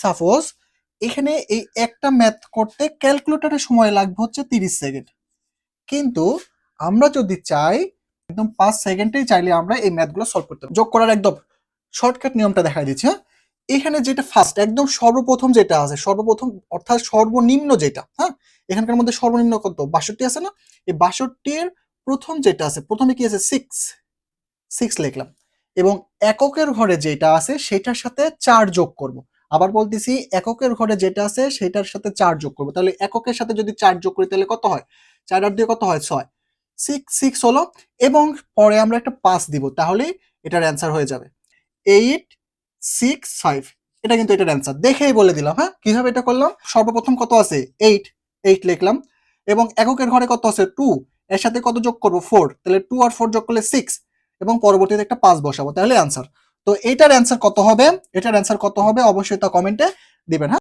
Suppose এখানে এই একটা ম্যাথ করতে ক্যালকুলেটরে সময় লাগবে হচ্ছে 30 সেকেন্ড, কিন্তু আমরা যদি চাই একদম 5 সেকেন্ডেই চাইলে আমরা এই ম্যাথগুলো সলভ করতে পারবো। যোগ করার একদম শর্টকাট নিয়মটা দেখাই দিচ্ছি। হ্যাঁ, এখানে যেটা ফার্স্ট একদম সর্বপ্রথম যেটা আছে, সর্বপ্রথম অর্থাৎ সর্বনিম্ন যেটা, হ্যাঁ এখানকার মধ্যে সর্বনিম্ন কত 62 আছে না, এই 62 এর প্রথম যেটা আছে, প্রথমে কি আছে 6 লিখলাম, এবং এককের ঘরে যেটা আছে সেটার সাথে 4 যোগ করব। আবার বলতেছি এককের ঘরে যেটা আছে সেটার সাথে 4 যোগ করব। তাহলে এককের সাথে যদি 4 যোগ করি তাহলে কত হয়, 4 আর 2 কত হয় 6, 6 হলো, এবং পরে আমরা একটা 5 দিব, তাহলে এটার অ্যান্সার হয়ে যাবে 865। এটা কিন্তু এটার অ্যান্সার, দেখেই বলে দিলাম। হ্যাঁ, কিভাবে এটা করলাম, সর্বপ্রথম কত আছে 8 লিখলাম, এবং এককের ঘরে কত আছে 2, এর সাথে কত যোগ করব 4, তাহলে 2 আর 4 যোগ করলে 6, এবং পরবর্তীতে একটা 5 বসাবো, তাহলে অ্যান্সার। তো এটার অ্যান্সার কত হবে, এটার অ্যান্সার কত হবে অবশ্যই তা কমেন্টে দিবেন। হ্যাঁ।